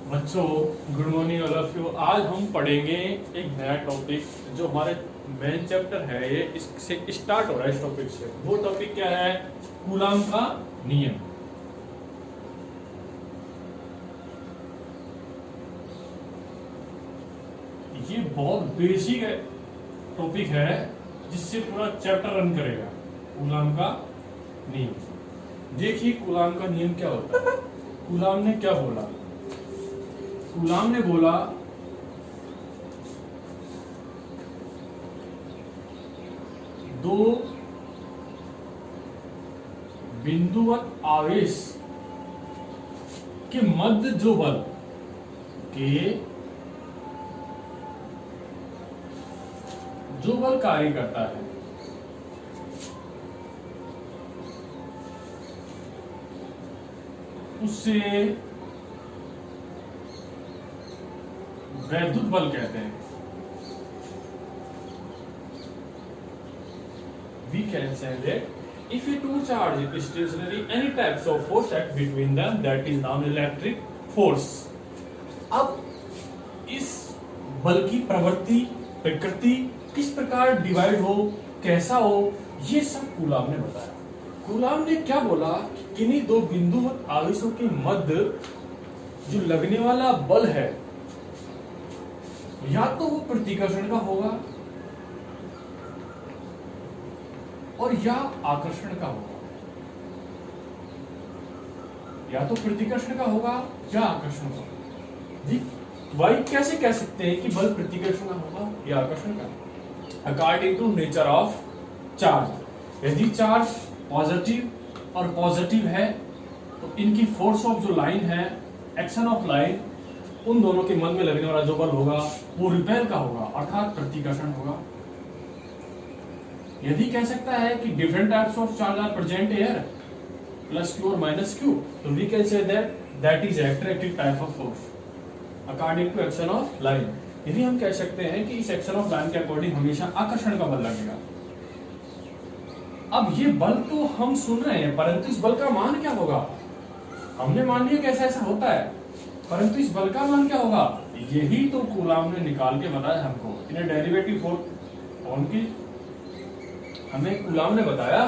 बच्चों, good morning all of you. आज हम पढ़ेंगे एक नया टॉपिक जो हमारे मेन चैप्टर है। ये इससे स्टार्ट हो रहा है। इस टॉपिक से वो टॉपिक क्या है? कूलाम का नियम। ये बहुत बेसिक टॉपिक है जिससे पूरा चैप्टर रन करेगा। कूलाम का नियम। देखिए कूलाम का नियम क्या होता है। कूलाम ने क्या बोला? कूलाम ने बोला दो बिंदुवत आवेश के मध्य जो बल कार्य करता है उससे वैद्युत बल कहते हैं। We can say that if a two charge is stationary, any types of force act between them, that is known electric force। अब इस बल की प्रकृति किस प्रकार डिवाइड हो, कैसा हो, ये सब कूलाम ने बताया। कूलाम ने क्या बोला कि किन्हीं दो बिंदुवत आवेशों के मध्य जो लगने वाला बल है या तो वो प्रतिकर्षण का होगा और या आकर्षण का होगा। या तो प्रतिकर्षण का होगा या आकर्षण का होगा। जी वाई कैसे कह सकते हैं कि बल प्रतिकर्षण का होगा या आकर्षण का? According to nature of charge. यदि चार्ज पॉजिटिव और पॉजिटिव है तो इनकी फोर्स ऑफ जो लाइन है, एक्शन ऑफ लाइन, उन दोनों के मन में लगने वाला जो बल होगा वो रिपेल का होगा, अर्थात प्रतिकर्षण होगा। यदि कह सकता है कि different types of charge are present here, plus Q और माइनस क्यू, तो we can say that is attractive type of force according to action of line. यदि हम कह सकते हैं कि इस एक्शन ऑफ लाइन के अकॉर्डिंग हमेशा आकर्षण का बल लगेगा। अब ये बल तो हम सुन रहे हैं, परंतु इस बल का मान क्या होगा? हमने मान लिया कैसा ऐसा होता है, परंतु इस बल का मान क्या होगा? यही तो कूलाम ने निकाल के बताया हमको। इन्हें डेरिवेटिव फॉर्म की हमें कूलाम ने बताया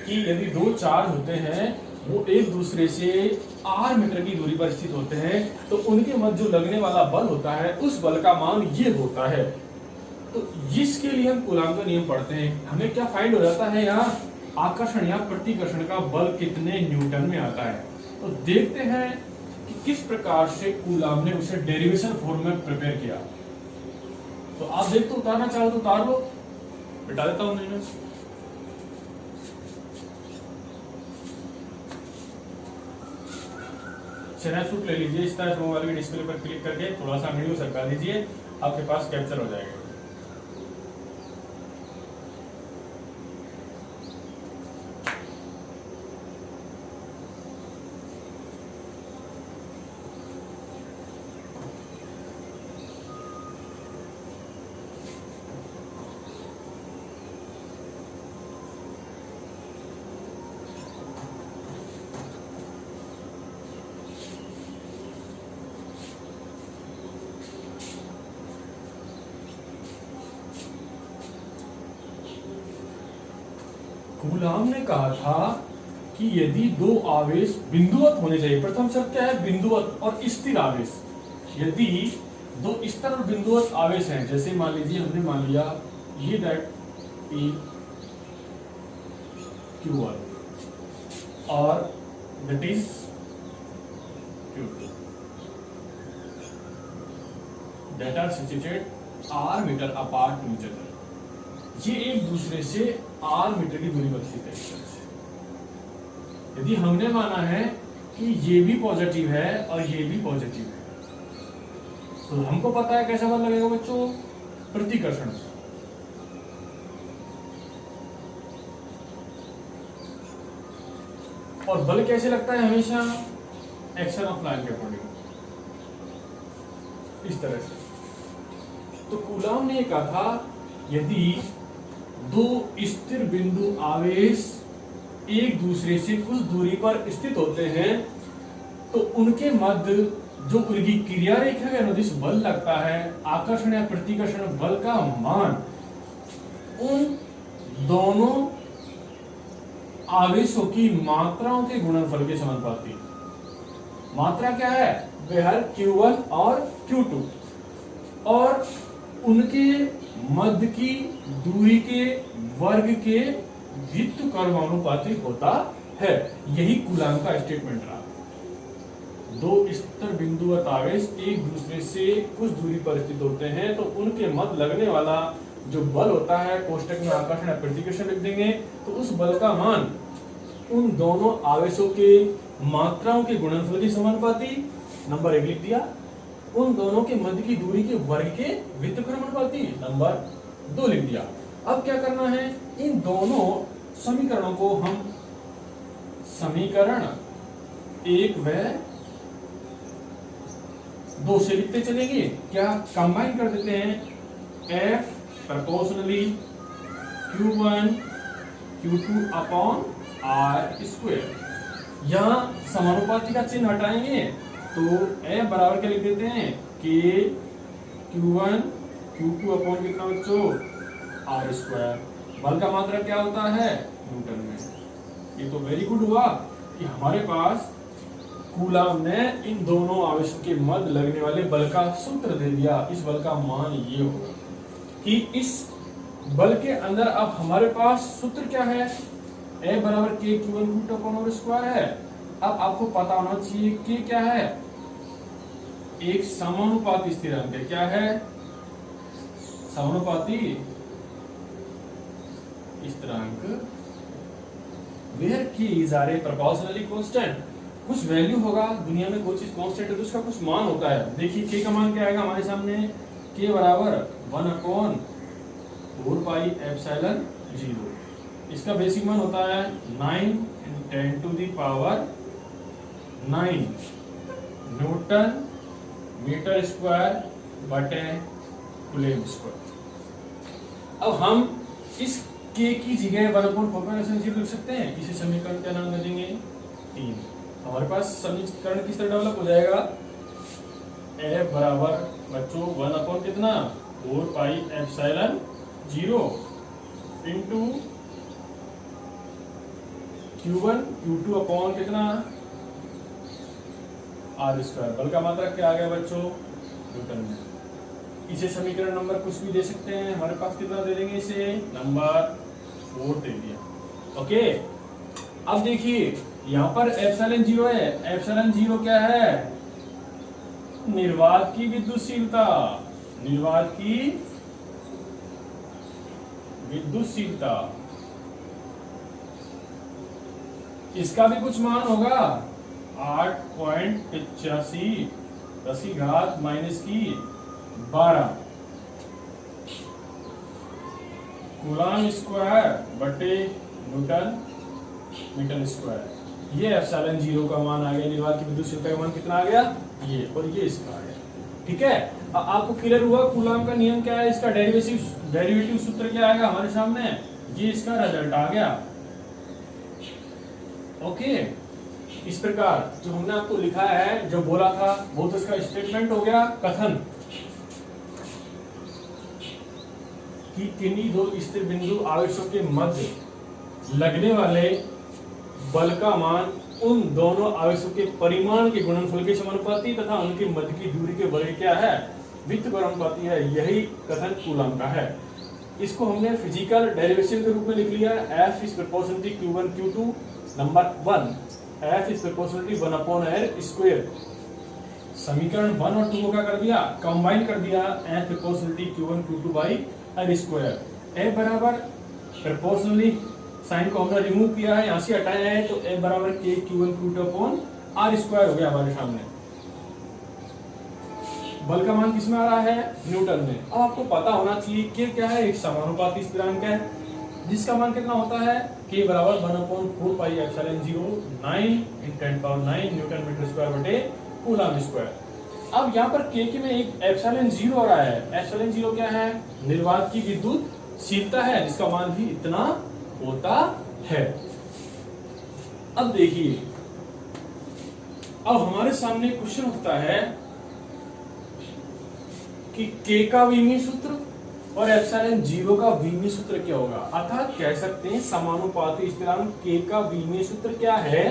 कि यदि दो चार्ज होते हैं वो एक दूसरे से r मीटर की दूरी पर स्थित होते हैं तो उनके मध्य जो लगने वाला बल होता है उस बल का मान ये होता है। तो जिसके लिए हम कूलाम का नियम पढ़ते हैं, हमें क्या फाइंड हो जाता है यहाँ? आकर्षण या प्रतिकर्षण का बल कितने न्यूटन में आता है। तो देखते हैं कि किस प्रकार से कूलाम ने उसे डेरिवेशन फॉर्म में प्रिपेयर किया। तो आप देख तो उतारना चाहो तो उतार लो, बिठा देता हूं मैं। स्नैपशॉट ले लीजिए, इस तरह मोबाइल के डिस्प्ले पर क्लिक करके थोड़ा सा वीडियो सरका दीजिए, आपके पास कैप्चर हो जाएगा। कूलाम ने कहा था कि यदि दो आवेश बिंदुवत होने चाहिए, प्रथम शर्त क्या है? बिंदुवत और स्थिर आवेश। यदि दो स्थिर और बिंदुवत आवेश हैं, जैसे मान लीजिए हमने मान लिया ये दैट P Q1 और that is Q2 that are situated r metre apart from each other. ये एक दूसरे से r मीटर की दूरी पर स्थित है। यदि हमने माना है कि ये भी पॉजिटिव है और ये भी पॉजिटिव है, तो हमको पता है कैसा बल लगेगा बच्चों? प्रतिकर्षण से। और बल कैसे लगता है? हमेशा एक्शन ऑफ लाइन के अकॉर्डिंग, इस तरह से। तो कूलाम ने कहा था यदि दो स्थिर बिंदु आवेश एक दूसरे से कुछ दूरी पर स्थित होते हैं तो उनके मध्य जो उनकी क्रिया रेखा के अनुदिश बल लगता है, आकर्षण या प्रतिकर्षण बल का मान उन दोनों आवेशों की मात्राओं के गुणनफल के समानुपाती। मात्रा क्या है? वह Q1 और Q2 और उनके मध्य की दूरी के वर्ग के व्युत्क्रमानुपाती होता है। यही कूलाम का स्टेटमेंट रहा। दो स्तर बिंदुवत आवेश एक दूसरे से कुछ दूरी पर स्थित होते हैं तो उनके मध्य लगने वाला जो बल होता है, कोष्टक में आकर्षण या प्रतिकर्षण लिख देंगे, तो उस बल का मान उन दोनों आवेशों के मात्राओं के गुणनफल के समानुपाती। नंबर 1 लिख दिया। उन दोनों के मध्य की दूरी के वर्ग के व्युत्क्रमानुपाती। नंबर 2 लिख दिया। अब क्या करना है? इन दोनों समीकरणों को हम समीकरण 1 व 2 से लिखते चलेंगे। क्या कंबाइन कर देते हैं? F proportionally Q1 Q2 upon R square. यहाँ समानुपाती का चिन्ह हटाएंगे तो F बराबर क्या लिख देते हैं? K Q1 Q2 अपॉन कितना बच्चों? R square. बल का मात्रा क्या होता है? न्यूटन में। ये तो वेरी गुड हुआ कि हमारे पास कूलाम ने इन दोनों आवेशों के मध्य लगने वाले बल का सूत्र दे दिया। इस बल का मान ये होगा कि इस बल के अंदर अब हमारे पास सूत्र क्या है? A बराबर K Q1 Q2 upon R square है। अब आपको पता होना चाहिए कि क्या है? एक समानुपाती स्थिरांक है। क्या है? समानुपाती स्थिरांक। Where K is are a proportionally constant. कुछ वैल्यू होगा, दुनिया में कोई चीज कांस्टेंट है तो उसका कुछ मान होता है। देखिए K का मान क्या आएगा हमारे सामने? K बराबर 1 अपॉन 4 पाई एप्सिलॉन 0। इसका बेसिक मान होता है 9 × 10 to the power 9 newton metre square बटे कूलम स्क्वायर। अब हम इस K की जगह 1 अपॉन 4 पाई एप्सिलॉन 0 लिख सकते हैं। इसे समीकरण क्या नाम दे देंगे? 3। हमारे पास समीकरण किस तरह डेवलप हो जाएगा? F बराबर बच्चों 1 अपॉन कितना? 4 pi epsilon 0 into Q1 Q2 upon कितना? R square. बल का मात्रा क्या आ गया बच्चों? न्यूटन में। इसे समीकरण नंबर कुछ भी दे सकते हैं। हमारे पास कितना दे देंगे? इसे नंबर 4 दे दिया। ओके, अब देखिए यहाँ पर एप्सिलॉन 0 है। एप्सिलॉन 0 क्या है? निर्वात की विद्युतशीलता। निर्वात की विद्युतशीलता, इसका भी कुछ मान होगा 8.85 10⁻⁻12 कूलम स्क्वायर बटे न्यूटन मीटर स्क्वायर। ये एप्सिलॉन 0 का मान आ गया। निर्वात की विद्युतशीलता का मान कितना आ गया? ये, और ये इसका आ गया। ठीक है, अब आपको क्लियर हुआ कूलम का नियम क्या है? इसका डेरिवेटिव सूत्र क्या आएगा हमारे सामने? ये इसका रिजल्ट आ गया। ओके, इस प्रकार जो हमने आपको लिखा है, जो बोला था, वो तो इसका स्टेटमेंट हो गया, कथन कि किन्हीं दो स्थिर बिंदु आवेशों के मध्य लगने वाले बल का मान उन दोनों आवेशों के परिमाण के गुणनफल के समानुपाती तथा उनके मध्य की दूरी के वर्ग क्या है? व्युत्क्रमानुपाती है। यही कथन कूलम का है। इसको हमने फिजिकल डेरिवेशन के रूप में लिख लिया। F is proportional to Q1 Q2। Number 1, F is proportional to 1 upon R square. समीकरण 1 और 2 को क्या कर दिया? कंबाइन कर दिया। F proportional to Q1 Q2 by R square. F बराबर प्रोपोर्शनली साइन को हमने रिमूव किया है, यहाँ से हटाया है, तो F बराबर K Q1 Q2 upon R square हो गया हमारे सामने। बल का मान किसमें आ रहा है? न्यूटन में। अब आपको पता होना चाहिए कि क्या है? एक समानुपाती स्थिरांक है जिसका मान कितना होता है? K बराबर 1 upon 4 pi epsilon 0 9 × 10⁻9 newton metre square बटे कूलम स्क्वायर। अब यहाँ पर K में एक एप्सिलॉन 0 आ रहा है। एप्सिलॉन 0 क्या है? निर्वात की विद्युतशीलता है, जिसका मान भी इतना होता है। अब देखिए अब हमारे सामने क्वेश्चन उठता है कि K का विमीय सूत्र और एप्सिलॉन 0 का विमीय सूत्र क्या होगा। अर्थात कह सकते हैं समानुपाती स्थिरांक K का विमीय सूत्र क्या है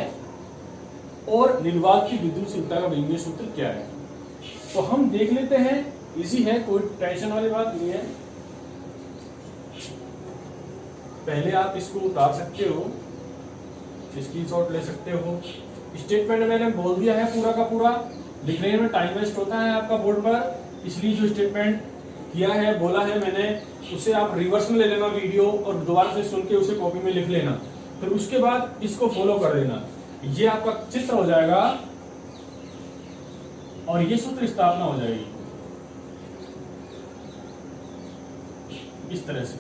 और निर्वात की विद्युतशीलता का विमीय सूत्र क्या है। तो हम देख लेते हैं, इजी है, कोई टेंशन वाली बात नहीं है। पहले आप इसको उतार सकते हो, स्क्रीनशॉट ले सकते हो। स्टेटमेंट मैंने बोल दिया है पूरा का पूरा, लिखने में टाइम वेस्ट होता है आपका बोर्ड पर, इसलिए जो स्टेटमेंट किया है बोला है मैंने उसे आप रिवर्स में ले लेना वीडियो और दोबारा से सुन के उसे कॉपी में लिख लेना, फिर उसके बाद इसको फॉलो कर देना। ये आपका चित्र हो जाएगा और ये सूत्र स्थापना हो जाएगी इस तरह से।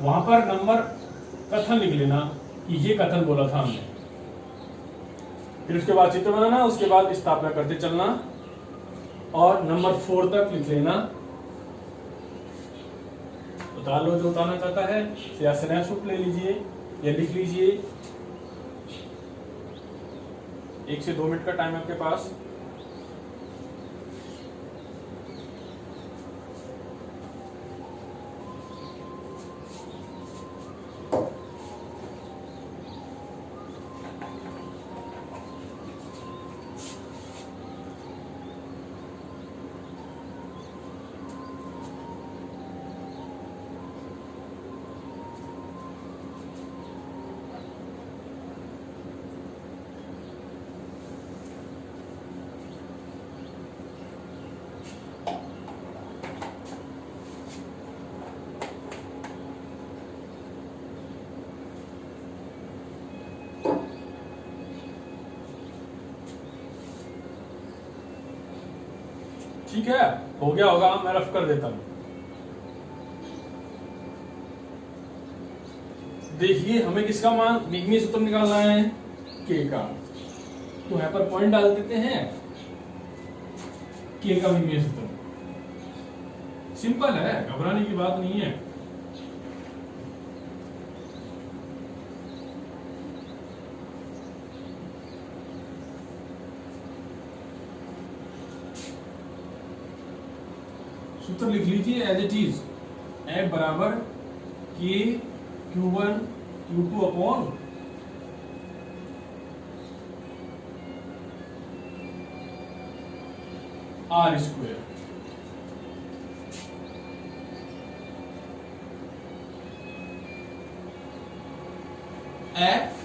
वहां पर नंबर कथन लिख लेना कि ये कथन बोला था हमने, फिर उसके बाद चित्र बनाना, उसके बाद स्थापना करते चलना और नंबर 4 तक लिख लेना। उतार लो जो उतारना चाहता है, या स्नैपशॉट ले लीजिए या लिख लीजिए। 1 से 2 मिनट का टाइम आपके पास। ठीक है, हो गया होगा, मैं रफ कर देता हूं। देखिए हमें किसका मान विमीय सूत्र निकालना है, K का। तो यहां पर पॉइंट डाल देते हैं, K का विमीय सूत्र। सिंपल है, घबराने की बात नहीं है। सूत्र लिख लीजिए एज इट इज, F बराबर K Q1 Q2 upon R square. F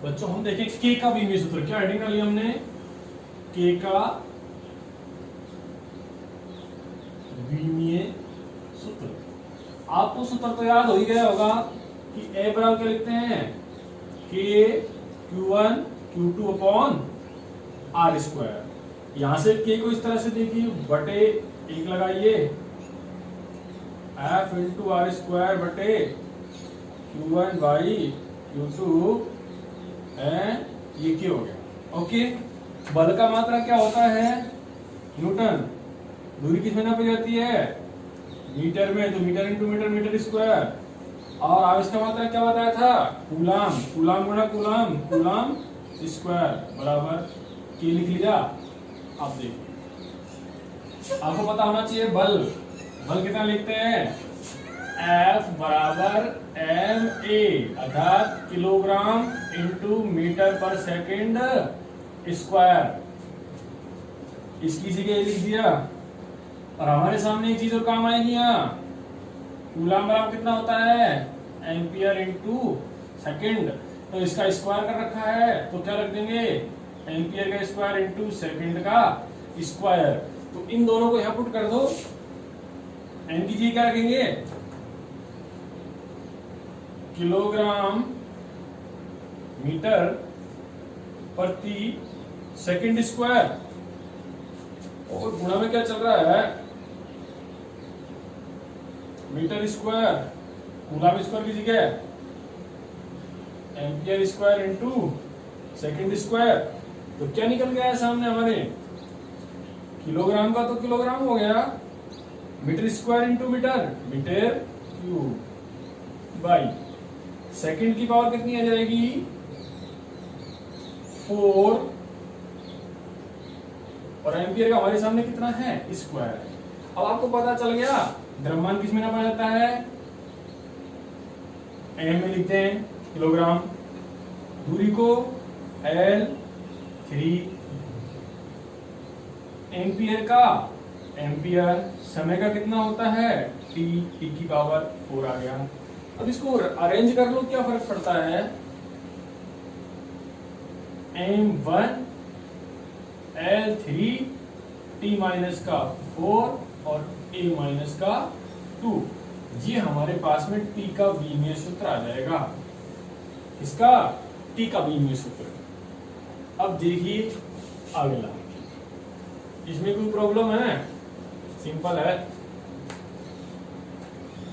बच्चों हम देखें K का विमीय सूत्र क्या हेडिंग डाली हमने, K का विमीय सूत्र। आपको सूत्र तो याद हो ही गया होगा कि A बराबर क्या लिखते हैं, K Q1 Q2 upon R square. यहां से K को इस तरह से देखिए, बटे 1 लगाइए, F इंटू R स्क्वायर बटे Q1 बाई Q2 है, ये क्या हो गया। ओके, बल का मात्रा क्या होता है, न्यूटन। दूरी किस में नापी जाती है, मीटर में, तो metre into metre, metre square. और आवेश का मात्रा क्या बताया था, कूलाम, कूलाम गुणा कूलाम, कूलाम स्क्वायर बराबर K लिख लिया। आप देखिए आपको पता होना चाहिए बल, बल कितना लिखते हैं, F बराबर MA अर्थात किलोग्राम इंटू मीटर पर सेकंड स्क्वायर। इसकी जगह लिख दिया। और हमारे सामने एक चीज और काम आएगी, यहाँ कूलाम बराबर कितना होता है, एम्पियर इंटू सेकंड। तो इसका स्क्वायर कर रखा है, तो क्या रख देंगे, एम्पियर का स्क्वायर इंटू सेकंड का स्क्वायर। तो इन दोनों को यहाँ पुट कर दो, एन की जी क्या रखेंगे, किलोग्राम मीटर प्रति सेकंड स्क्वायर। और गुणा में क्या चल रहा है, मीटर स्क्वायर, कूलाम स्क्वायर की जगह ampere square into second square. तो क्या निकल गया है सामने हमारे, किलोग्राम का तो किलोग्राम हो गया, metre square into metre, metre cube by second की पावर कितनी आ जाएगी 4 और एम्पियर का हमारे सामने कितना है स्क्वायर। अब आपको पता चल गया द्रव्यमान किस में नापा जाता है, एम में लिखते हैं किलोग्राम, दूरी को L3, एम्पियर का एम्पियर, समय का कितना होता है T की पावर 4 आ गया। अब इसको अरेंज कर लो, क्या फर्क पड़ता है, M1 L3 T माइनस का 4 और A माइनस का 2, ये हमारे पास में T का बीमीय सूत्र आ जाएगा। इसका T का बीमीय सूत्र। अब देखिए अगला, इसमें कोई प्रॉब्लम है, सिंपल है।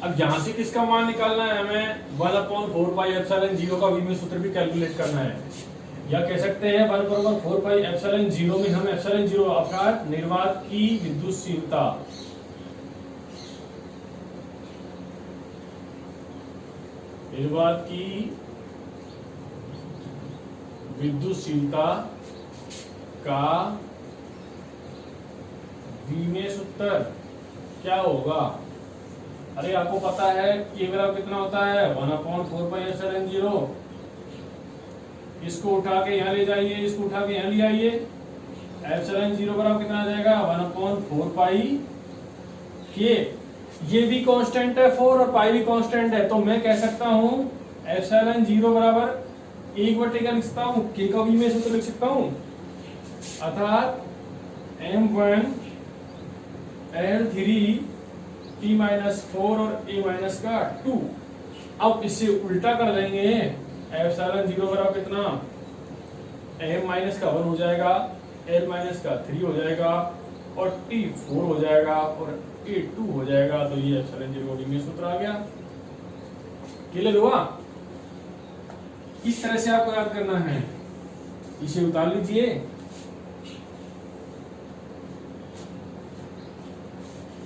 अब यहां से किसका मान निकालना है हमें, 1/4πε0 का बीमीय सूत्र भी कैलकुलेट करना है, या कह सकते हैं 1/4πε0 में हम ε0 अर्थात निर्वात की विद्युतशीलता, निर्वात की विद्युतशीलता का बीमीय सूत्र क्या होगा। अरे आपको पता है कि बराबर कितना होता है 1/4πε0, इसको उठा के यहाँ ले जाइए, इसको उठा के यहाँ ले आइए, ε0 बराबर कितना आ जाएगा 1/4π के, ये भी कांस्टेंट है 4 और पाई भी कांस्टेंट है, तो मैं कह सकता हूं ε0 बराबर 1/, क्या लिख सकता हूं k का बीमीय सूत्र लिख सकता हूं, अर्थात m1 L3 T माइनस 4 और A माइनस का 2। अब इसे उल्टा कर देंगे, ε0 बराबर कितना m माइनस का 1 हो जाएगा, L माइनस का 3 हो जाएगा और T 4 हो जाएगा और A 2 हो जाएगा। तो ये ε0 का बीमीय सूत्र आ गया। क्लियर हुआ। इस तरह से आपको याद करना है, इसे उतार लीजिए।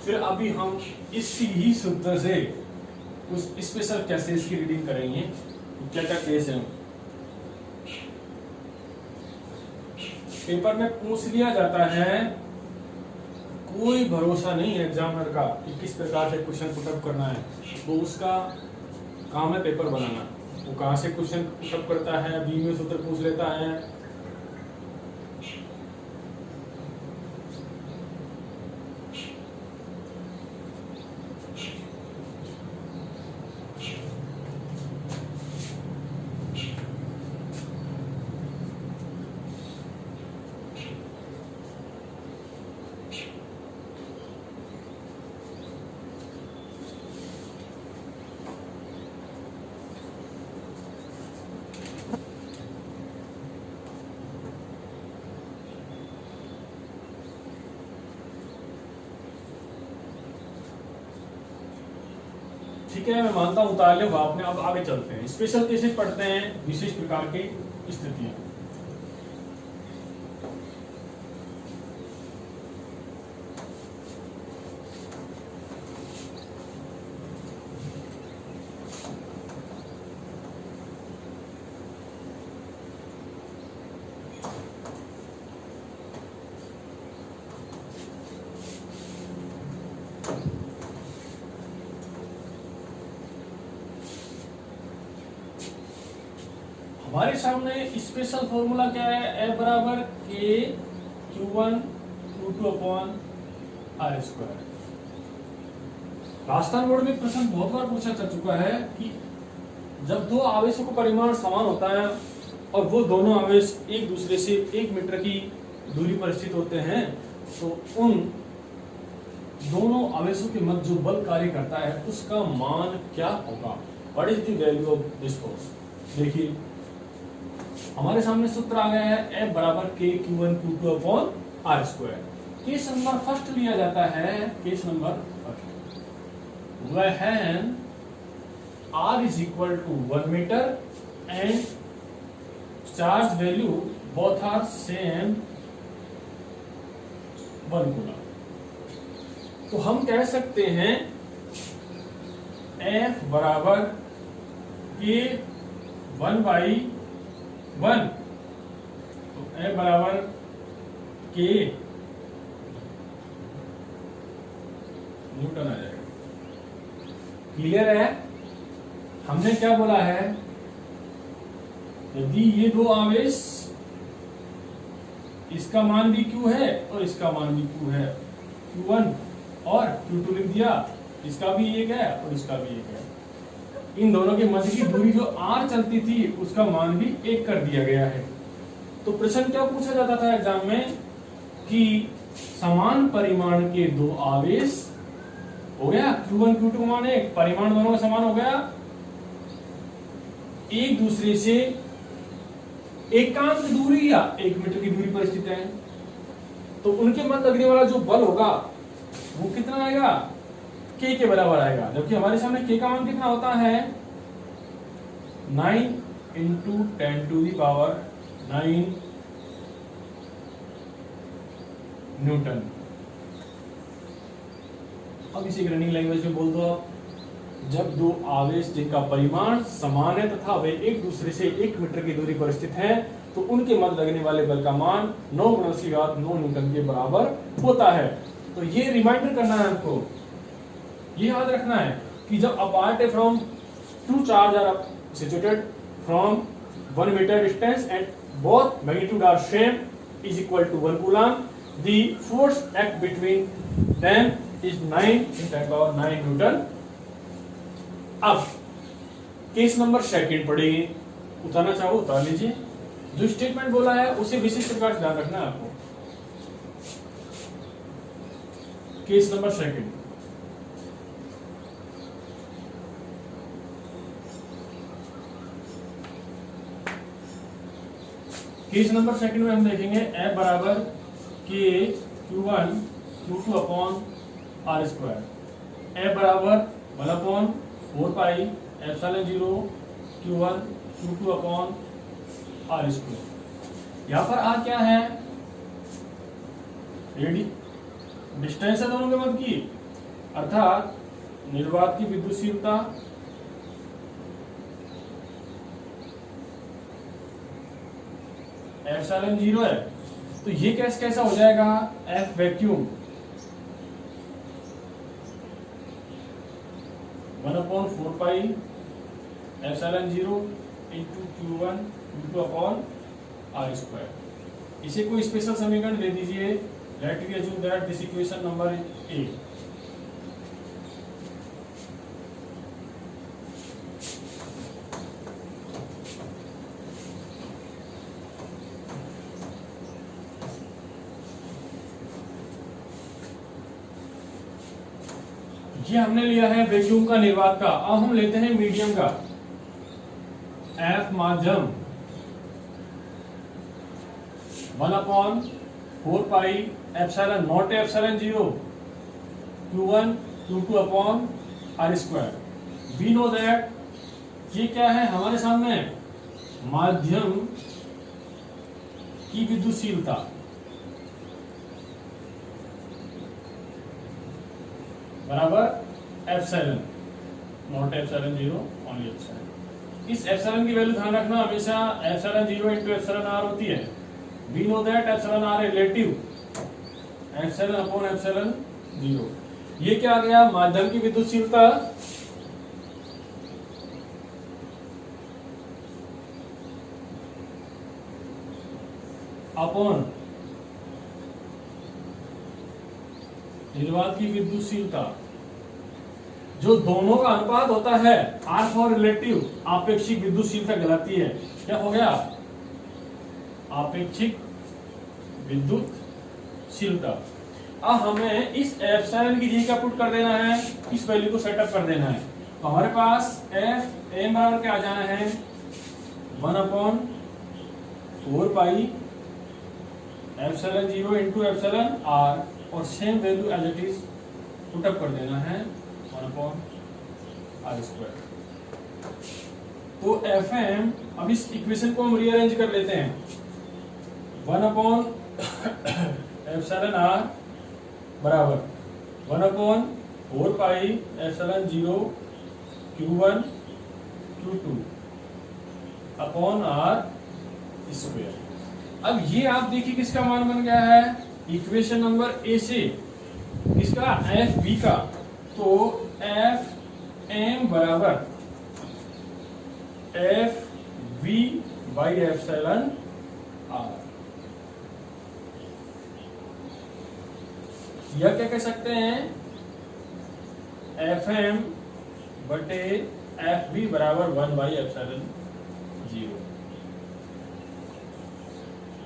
फिर अभी हम इसी ही सूत्र से उस स्पेशल केसेस की रीडिंग करेंगे, क्या क्या केस है। पेपर में पूछ लिया जाता है, कोई भरोसा नहीं है एग्जामिनर का कि किस प्रकार से क्वेश्चन पुटअप करना है, तो उसका काम है पेपर बनाना। वो कहां से क्वेश्चन पुटअप करता है, बीमीय सूत्र पूछ लेता है, ठीक है, मैं मानता हूं उतार लिया आपने। अब आगे चलते हैं, स्पेशल केसेस पढ़ते हैं, विशेष प्रकार की स्थितियां। हमारे सामने स्पेशल फॉर्मूला क्या है, F बराबर K Q1 Q2 upon R square. Rajasthan board में प्रश्न बहुत बार पूछा जा चुका है कि जब दो आवेशों का परिमाण समान होता है और वो दोनों आवेश एक दूसरे से 1 मीटर की दूरी पर स्थित होते हैं, तो उन दोनों आवेशों के मध्य जो बल कार्य करता है उसका मान क्या होगा, what is the value of this force. देखिए हमारे सामने सूत्र आ गया है, F बराबर K Q1 Q2 upon R square. Case number first लिया जाता है, case number first, when R is equal to 1 metre and charge value both are same 1 coulomb. तो हम कह सकते हैं F बराबर के 1/1, तो F बराबर के न्यूटन आ जाएगा। क्लियर है? हमने क्या बोला है, यदि ये दो आवेश, इसका मान भी Q है और इसका मान भी Q है, Q1 और Q2 लिख दिया, इसका भी एक है और इसका भी एक है, इन दोनों के मध्य की दूरी जो r चलती थी उसका मान भी 1 कर दिया गया है। तो प्रश्न क्या पूछा जाता था एग्जाम में कि समान परिमाण के दो आवेश, हो गया Q1 Q2 मान 1, परिमाण दोनों का समान हो गया, एक दूसरे से एकांत दूरी या 1 मीटर की दूरी पर स्थित है, तो उनके मध्य लगने वाला जो बल होगा वो कितना आएगा, K के बराबर आएगा। जबकि हमारे सामने K का मान कितना होता है, 9 × 10⁹ न्यूटन। अब इसे रनिंग लैंग्वेज में बोल दो आप, जब दो आवेश जिनका परिमाण समान है तथा वे एक दूसरे से 1 मीटर की दूरी पर स्थित हैं, तो उनके मध्य लगने वाले बल का मान 9 × 10⁹ न्यूटन के बराबर होता है। तो ये रिमाइंडर करना है आपको, ये याद रखना है कि जब apart from two charge are situated from 1 metre distance and both magnitude are same is equal to 1 coulomb, the force act between them is 9 × 10⁹ newton. अब केस नंबर सेकंड पढ़ेंगे, उतारना चाहो उतार लीजिए। जो स्टेटमेंट बोला है उसे विशिष्ट प्रकार से ध्यान रखना है आपको। Case number second, case number second में हम देखेंगे F बराबर के Q1 Q2 upon r², F बराबर 1/4πε0 Q1 Q2 अपॉन r²। यहां पर r क्या है, रेडी डिस्टेंस है दोनों के मध्य की, अर्थात निर्वात की विद्युतशीलता ε0 है, तो ये कैसा हो जाएगा, F vacuum 1/4πε0 × Q1 Q2 upon r²। इसे कोई स्पेशल समीकरण दे दीजिए, let we assume that this equation number A। ये हमने लिया है वैक्यूम का, निर्वात का। अब हम लेते हैं मीडियम का, F माध्यम 1/4πε0 Q1 Q2 upon r²। We know that ये क्या है हमारे सामने, माध्यम की विद्युतशीलता बराबर एप्सिलॉन, नॉट ε0 ओनली एप्सिलॉन। इस एप्सिलॉन की वैल्यू ध्यान रखना, हमेशा ε0 × εr होती है। We know that εr relative ε/ε0। ये क्या आ गया, माध्यम की विद्युतशीलता अपॉन निर्वात की विद्युतशीलता, जो दोनों का अनुपात होता है, R फॉर रिलेटिव, आपेक्षिक विद्युतशीलता कहलाती है। क्या हो गया, आपेक्षिक विद्युतशीलता। अब हमें इस एप्सिलॉन की जगह पुट कर देना है, इस वैल्यू को सेटअप कर देना है। तो हमारे पास F m बराबर क्या आ जाना है, 1/4πε0 × εr, और same value as it is put up कर देना है 1/r²। तो Fm, अब इस इक्वेशन को हम रीअरेंज कर लेते हैं, 1/εr बराबर 1/4πε0 Q1 Q2 upon are square. अब ये आप देखिए किसका मान बन गया है, इक्वेशन नंबर ए से किसका, एफ बी का। तो एफ एम बराबर F V by epsilon R. यह क्या कह सकते हैं, एफ एम बटे एफ बी बराबर 1 बाई एप्सिलॉन 0।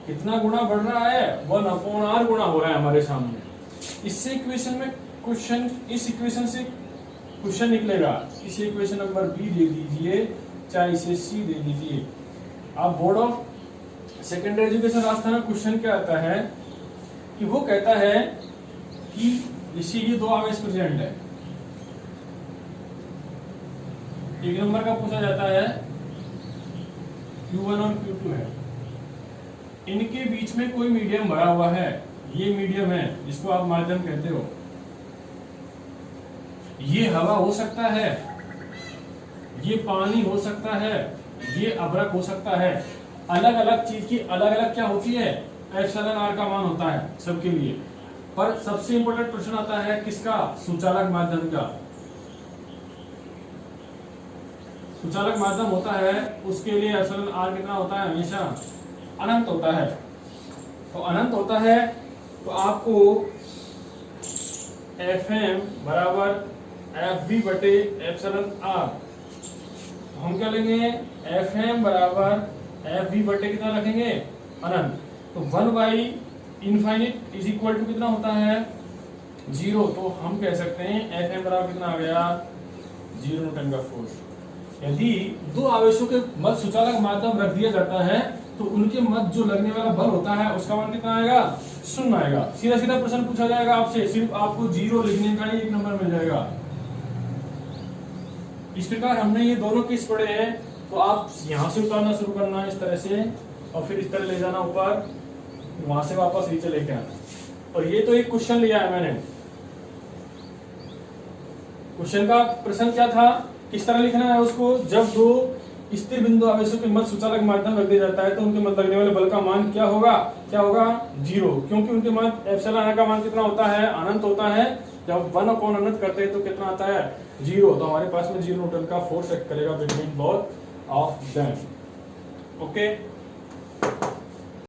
कितना गुणा बढ़ रहा है, 1 अपॉन आर गुणा हो रहा है हमारे सामने। इससे इक्वेशन में क्वेश्चन, इस इक्वेशन से क्वेश्चन निकलेगा। इसे इक्वेशन नंबर बी दे दीजिए, चाहे इसे सी दे दीजिए। आप board of secondary education Rajasthan में क्वेश्चन क्या आता है कि वो कहता है कि इसी ये दो आवेश प्रेजेंट है। एक नंबर का पूछा जाता है Q1 और Q2 है, इनके बीच में कोई मीडियम भरा हुआ है। ये मीडियम है जिसको आप माध्यम कहते हो। ये हवा हो सकता है, ये पानी हो सकता है, ये अभ्रक हो सकता है। अलग अलग चीज की अलग अलग क्या होती है, एप्सिलॉन आर का मान होता है सबके लिए। पर सबसे इंपॉर्टेंट प्रश्न आता है किसका, सुचालक माध्यम का। सुचालक माध्यम होता है उसके लिए एप्सिलॉन आर कितना होता है, हमेशा अनंत होता है। तो अनंत होता है तो आपको एफ एम बराबर एफ वी बटे एप्सिलॉन आर, हम क्या लेंगे, एफ एम बराबर एफ वी बटे कितना रखेंगे, अनंत। तो 1 by infinite is equal to कितना होता है, 0। तो हम कह सकते हैं एफ एम बराबर कितना आ गया, 0 न्यूटन का फोर्स। यदि दो आवेशों के मध्य सुचालक माध्यम रख दिया जाता है तो उनके मध्य जो लगने वाला बल होता है उसका मान कितना आएगा, 0 आएगा। सीधा सीधा प्रश्न पूछा जाएगा आपसे, सिर्फ आपको 0 लिखने का ही 1 नंबर मिल जाएगा। इस प्रकार हमने ये दोनों केस पढ़े हैं। तो आप यहां से उतारना शुरू करना है इस तरह से, और फिर इस तरह ले जाना ऊपर, वहां से वापस नीचे लेके आना। और ये तो एक क्वेश्चन लिया है मैंने। क्वेश्चन का प्रश्न क्या था, किस तरह लिखना है उसको, जब दो स्थिर बिंदु आवेशों के मध्य सुचालक माध्यम रख दिया जाता है तो उनके मध्य लगने वाले बल का मान क्या होगा, 0, क्योंकि उनके मध्य एप्सिलॉन आर का मान कितना होता है, अनंत होता है। जब 1 अपॉन अनंत करते हैं तो कितना आता है, 0। तो हमारे पास में 0 न्यूटन का फोर्स एक्ट करेगा between both of them. Okay.